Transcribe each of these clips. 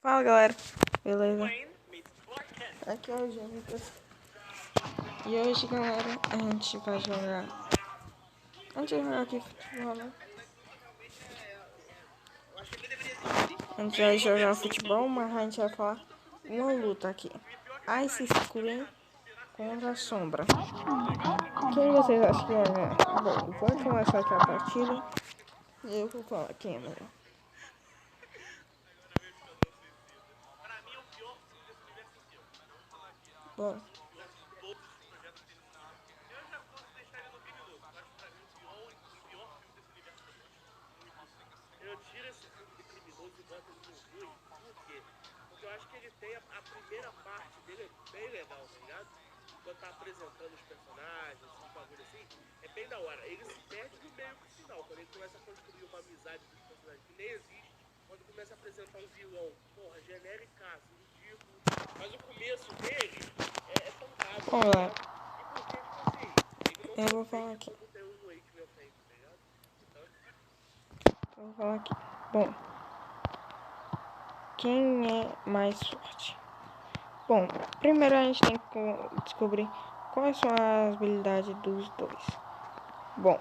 Fala galera, beleza? Aqui é o Lucas. E hoje galera, a gente vai jogar. A gente vai jogar aqui futebol, né? A gente vai jogar futebol, mas a gente vai falar uma luta aqui. Ice Screen contra a Sombra. Quem vocês acham que vai ganhar? Bom, vou começar aqui a partida. E eu vou falar quem é melhor. Bom. Eu tiro esse filme de criminoso e boto ele no ruim. Por quê? Porque eu acho que ele tem a primeira parte dele é bem legal, tá ligado? Quando tá apresentando os personagens, esses bagulho assim, é bem da hora. Ele se perde no meio pro final, quando ele começa a construir uma amizade com os personagens que nem existe, quando começa a apresentar um vilão, porra, genéricaço, ridículo. Mas o começo dele é fantástico. Vamos lá. E porque, tipo assim, ele Eu não vou falar aqui. como tem um aí que me ofende, tá ligado? Então, Eu vou falar aqui. Bom. Quem é mais forte? Bom, primeiro a gente tem que descobrir quais são as habilidades dos dois. Bom,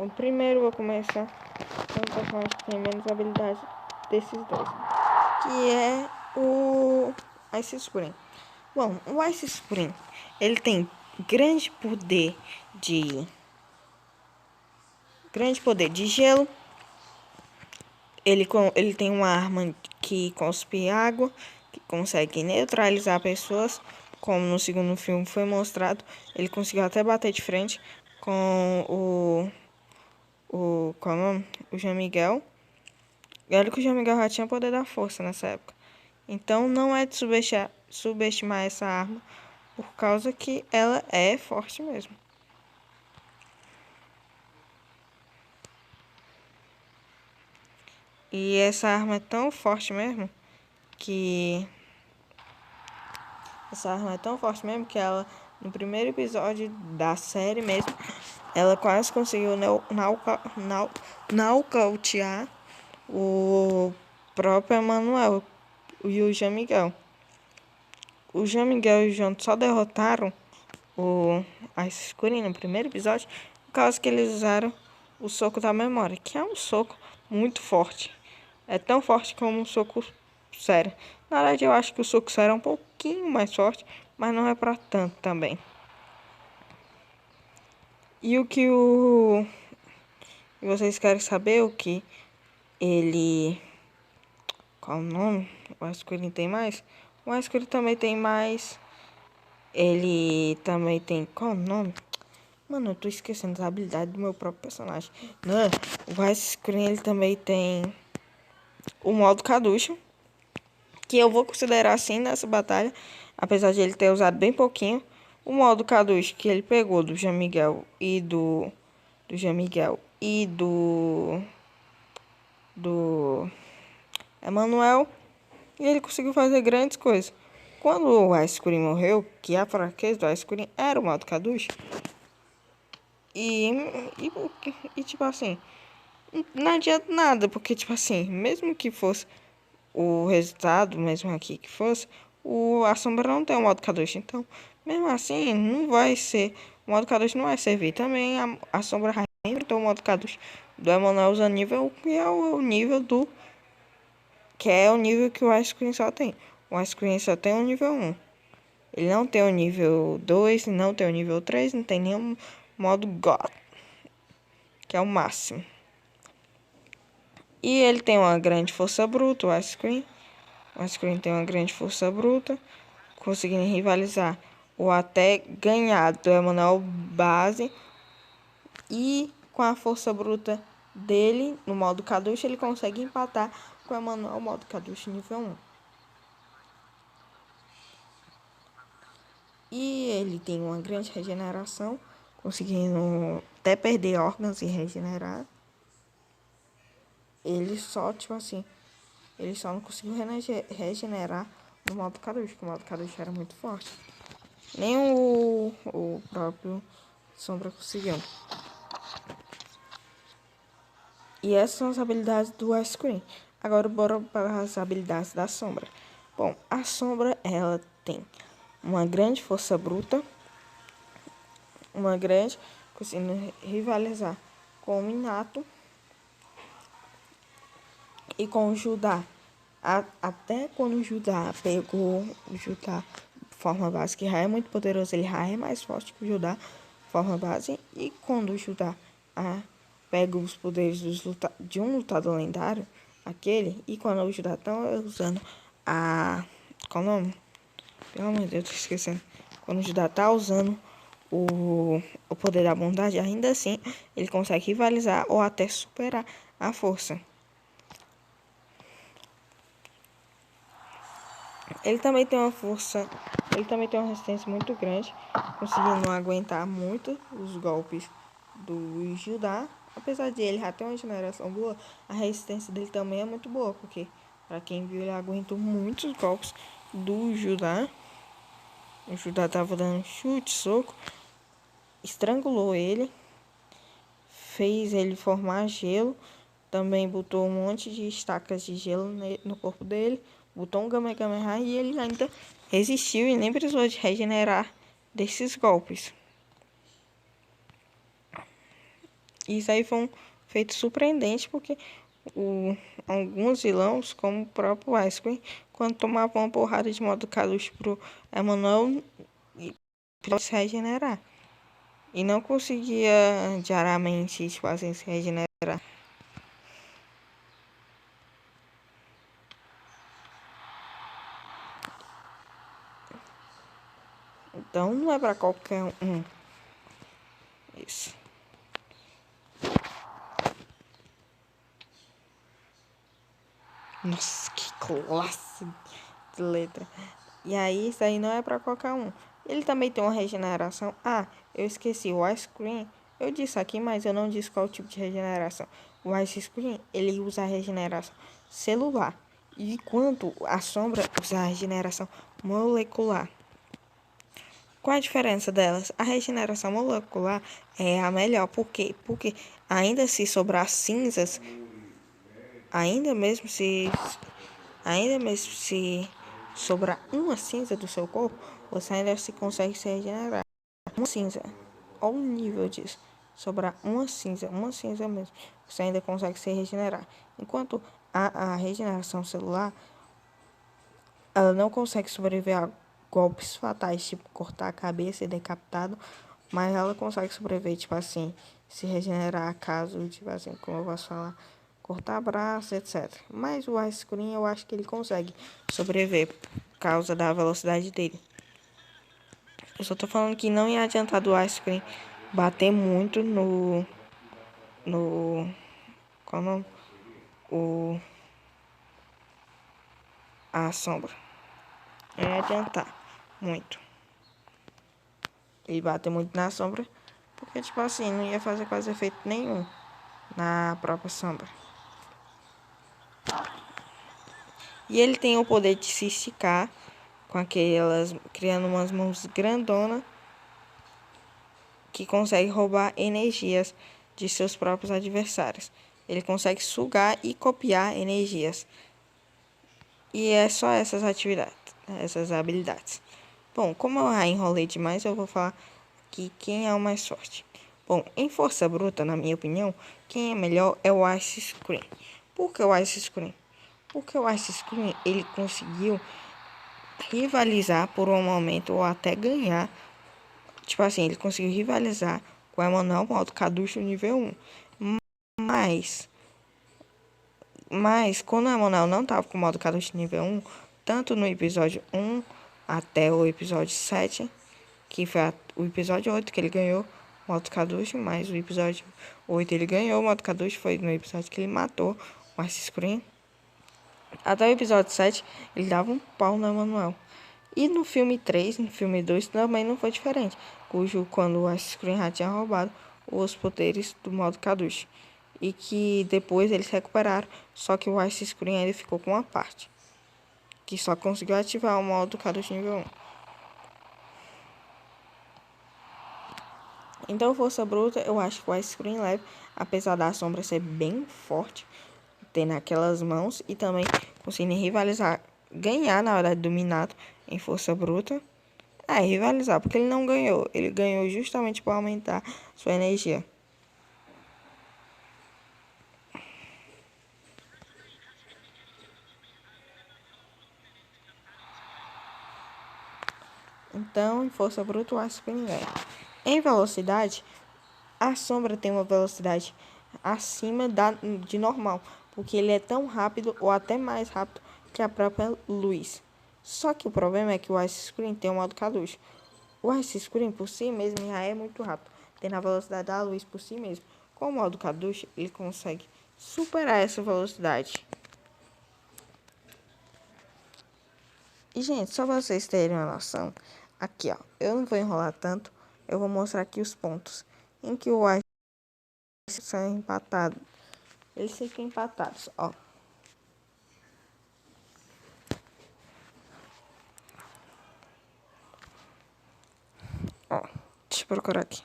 o primeiro eu vou começar com o personagem que tem menos habilidades desses dois, que é o Ice Spring. Bom, o Ice Spring, ele tem grande poder de gelo. Ele tem uma arma que cospe água, que consegue neutralizar pessoas, como no segundo filme foi mostrado. Ele conseguiu até bater de frente com qual é o nome? O Jean Miguel. E olha que o Jean Miguel já tinha poder da força nessa época. Então não é de subestimar essa arma, por causa que ela é forte mesmo. E essa arma é tão forte mesmo que ela, no primeiro episódio da série mesmo, ela quase conseguiu nocautear o próprio Emanuel e o Jean Miguel. O Jean Miguel e o João só derrotaram o Ice Escurinho no primeiro episódio por causa que eles usaram o soco da memória, que é um soco muito forte. É tão forte como um soco sério. Na verdade, eu acho que o soco sério é um pouquinho mais forte, mas não é pra tanto também. E o que vocês querem saber o que ele... Qual o nome? O Escurinho tem mais? O Escurinho também tem mais. Ele também tem... Qual o nome? Mano, eu tô esquecendo as habilidades do meu próprio personagem. Não, o Ice Screen ele também tem o modo Caducho, que eu vou considerar assim nessa batalha, apesar de ele ter usado bem pouquinho. O modo Caducho que ele pegou do Jean Miguel e do Jean Miguel e do Emanuel, e ele conseguiu fazer grandes coisas. Quando o Ice Screen morreu, que a fraqueza do Ice Screen era o modo Caducho, e, tipo assim, não adianta nada, porque tipo assim, mesmo que fosse o resultado, mesmo aqui que fosse, a sombra não tem o modo K2, então, mesmo assim, não vai ser, o modo K2 não vai servir. Também a sombra reinventou o modo K2 do Emanuel usando nível, que é o nível que o Ice Cream só tem. O Ice Cream só tem o nível 1. Ele não tem o nível 2, não tem o nível 3, não tem nenhum modo God, que é o máximo. E ele tem uma grande força bruta, o Ice Cream. O Ice Cream tem uma grande força bruta, conseguindo rivalizar ou até ganhar do Emanuel base. E com a força bruta dele, no modo Caducho, ele consegue empatar com o Emanuel modo Caducho nível 1. E ele tem uma grande regeneração, conseguindo até perder órgãos e regenerar. Ele só, tipo assim, ele só não conseguiu regenerar no modo Caducho, porque o modo Caducho era muito forte. Nem o próprio Sombra conseguiu. E essas são as habilidades do Ice Cream. Agora bora para as habilidades da Sombra. Bom, a Sombra, ela tem uma grande força bruta, conseguindo rivalizar com o Minato e com o Judá. Até quando o Judá pegou o Judá forma base, que já é muito poderoso, ele já é mais forte que o Judá forma base. E quando o Judá pega os poderes de um lutador lendário, aquele, e quando o Judá tá usando qual é o nome? Pelo amor de Deus, tô esquecendo. Quando o Judá tá usando o poder da bondade, ainda assim, ele consegue rivalizar ou até superar a força. Ele também tem uma resistência muito grande, conseguindo aguentar muito os golpes do Judá. Apesar de ele já ter uma generação boa, a resistência dele também é muito boa, porque, para quem viu, ele aguentou muitos golpes do Judá. O Judá tava dando chute, soco, estrangulou ele, fez ele formar gelo, também botou um monte de estacas de gelo no corpo dele, botou um Kamehameha e ele ainda resistiu e nem precisou de regenerar desses golpes. Isso aí foi um feito surpreendente, porque alguns vilões, como o próprio Ice Cream, quando tomavam uma porrada de modo Kalush pro Emanuel, se regenerar. E não conseguia diariamente, tipo assim, se regenerar. Então não é pra qualquer um. Isso. Nossa, que classe de letra. E aí, isso aí não é pra qualquer um. Ele também tem uma regeneração. Ah, eu esqueci, o Ice Cream. Eu disse aqui, mas eu não disse qual tipo de regeneração. O Ice Cream, ele usa a regeneração celular. Enquanto a Sombra usa a regeneração molecular. Qual a diferença delas? A regeneração molecular é a melhor. Por quê? Porque ainda se sobrar cinzas, ainda mesmo se sobrar uma cinza do seu corpo, você ainda se consegue se regenerar. Uma cinza. Olha o nível disso. Sobrar uma cinza mesmo, você ainda consegue se regenerar. Enquanto a regeneração celular, ela não consegue sobreviver a golpes fatais, tipo cortar a cabeça e decapitado, mas ela consegue sobreviver, tipo assim, se regenerar caso, tipo assim, como eu posso falar, cortar braço, etc. Mas o Ice Cream eu acho que ele consegue sobreviver por causa da velocidade dele. Eu só tô falando que não ia adiantar do Ice Cream bater muito qual é o nome? A Sombra. Não ia adiantar muito ele bater muito na Sombra, porque tipo assim, não ia fazer quase efeito nenhum na própria Sombra. E ele tem o poder de se esticar com aquelas, criando umas mãos grandonas que consegue roubar energias de seus próprios adversários. Ele consegue sugar e copiar energias. E é só essas atividades, essas habilidades. Bom, como eu já enrolei demais, eu vou falar aqui quem é o mais forte. Bom, em força bruta, na minha opinião, quem é melhor é o Ice Scream. Por que o Ice Scream? Porque o Ice Scream, ele conseguiu rivalizar por um momento ou até ganhar. Tipo assim, ele conseguiu rivalizar com o Emanuel Modo Caducho nível 1. Mas quando o Emanuel não tava com o modo Caducho nível 1, tanto no episódio 1 até o episódio 7, que foi o episódio 8 que ele ganhou o modo Caducho, mas o episódio 8 ele ganhou o modo Caducho, foi no episódio que ele matou o Ice Scream. Até o episódio 7, ele dava um pau no Emanuel. E no filme 3, no filme 2, também não foi diferente, cujo quando o Ice Scream já tinha roubado os poderes do modo Caducho. E que depois eles recuperaram, só que o Ice Scream ainda ficou com uma parte, que só conseguiu ativar o modo Caducho nível 1. Então, força bruta, eu acho que o Ice Scream leva, apesar da Sombra ser bem forte, tendo aquelas mãos e também conseguindo rivalizar, ganhar na hora do Minato em força bruta. Rivalizar, porque ele não ganhou. Ele ganhou justamente para aumentar sua energia. Então, em força bruta, o Ice Cream ganha. Em velocidade, a Sombra tem uma velocidade acima de normal, porque ele é tão rápido ou até mais rápido que a própria luz. Só que o problema é que o Ice Screen tem um modo Kalush. O Ice Screen por si mesmo já é muito rápido, tendo a velocidade da luz por si mesmo. Com o modo Kalush, ele consegue superar essa velocidade. E, gente, só pra vocês terem uma noção, aqui, ó, eu não vou enrolar tanto, eu vou mostrar aqui os pontos em que o Ice são empatados. Eles ficam empatados, ó. Ó, deixa eu procurar aqui.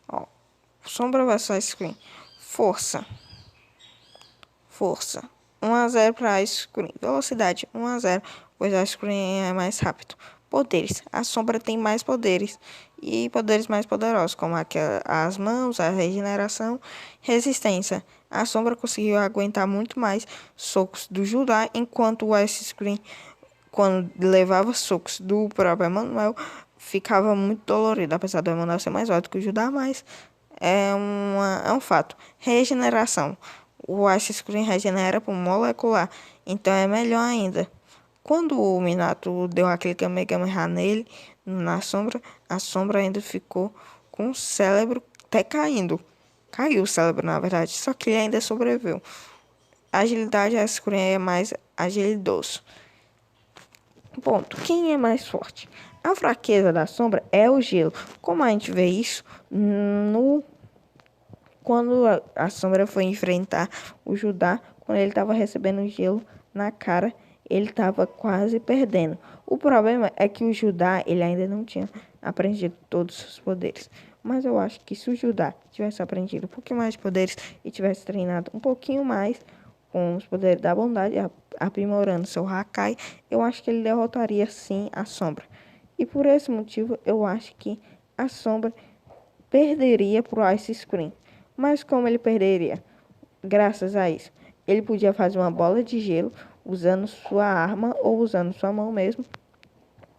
Ó, Sombra vs Ice Cream. Força. 1-0 para Ice Cream. Velocidade 1-0, pois Ice Cream é mais rápido. Poderes. A Sombra tem mais poderes e poderes mais poderosos, como as mãos, a regeneração, resistência. A Sombra conseguiu aguentar muito mais socos do Judá, enquanto o Ice Cream, quando levava socos do próprio Emanuel, ficava muito dolorido, apesar do Emanuel ser mais alto que o Judá, mas é um fato. Regeneração. O Ice Screen regenera por molecular, então é melhor ainda. Quando o Minato deu aquele Kamehameha nele, na sombra, a sombra ainda ficou com o cérebro até caindo. Caiu o cérebro, na verdade, só que ele ainda sobreviveu. A agilidade, Ice Screen é mais agilidoso. Ponto. Quem é mais forte? A fraqueza da sombra é o gelo. Como a gente vê isso quando a Sombra foi enfrentar o Judá, quando ele estava recebendo gelo na cara, ele estava quase perdendo. O problema é que o Judá, ele ainda não tinha aprendido todos os poderes. Mas eu acho que se o Judá tivesse aprendido um pouquinho mais de poderes e tivesse treinado um pouquinho mais com os poderes da bondade, aprimorando seu Hakai, eu acho que ele derrotaria sim a Sombra. E por esse motivo, eu acho que a Sombra perderia para o Ice Screen. Mas como ele perderia? Graças a isso, ele podia fazer uma bola de gelo usando sua arma ou usando sua mão mesmo.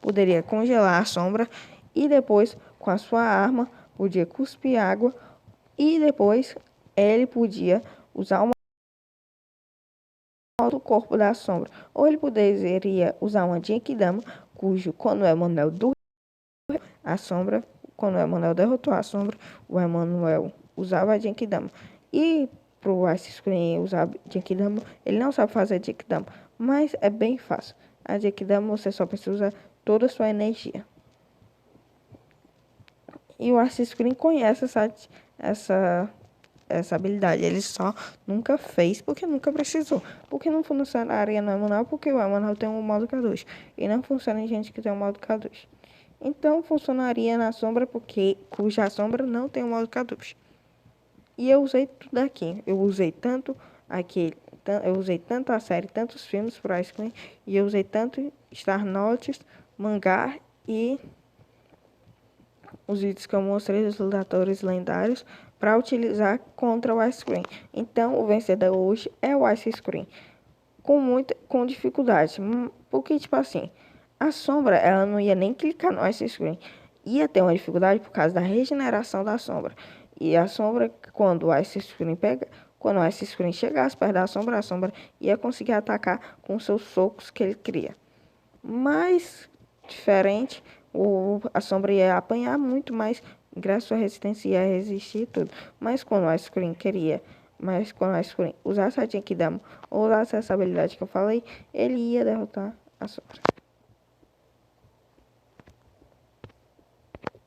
Poderia congelar a sombra e depois, com a sua arma, podia cuspir água e depois ele podia usar uma do corpo da sombra. Ou ele poderia usar uma Genkidama, cujo quando o Emanuel a sombra, quando o Emanuel derrotou a sombra, o Emanuel usava a Genkidama. E pro Ice Screen usar Genkidama, ele não sabe fazer Genkidama, mas é bem fácil. A Genkidama você só precisa usar toda a sua energia. E o Ice Screen conhece essa habilidade. Ele só nunca fez porque nunca precisou. Porque não funcionaria no Emanuel, porque o Emanuel tem um modo K2. E não funciona em gente que tem um modo K2. Então funcionaria na sombra cuja sombra não tem o modo K2. E eu usei tudo aqui. Eu usei tanto a série, tantos filmes pro Ice Cream, e eu usei tanto Star Notes, mangá e os vídeos que eu mostrei dos lutadores lendários para utilizar contra o Ice Cream. Então o vencedor hoje é o Ice Cream. Com dificuldade. Porque tipo assim, a sombra, ela não ia nem clicar no Ice Screen. Ia ter uma dificuldade por causa da regeneração da sombra. E a sombra, quando o Ice Screen chegasse perto da sombra, a sombra ia conseguir atacar com seus socos que ele cria. Mas, diferente, a sombra ia apanhar muito mais, graças à sua resistência ia resistir e tudo. Mas quando o Ice Screen usasse a Genkidama ou usasse essa habilidade que eu falei, ele ia derrotar a sombra.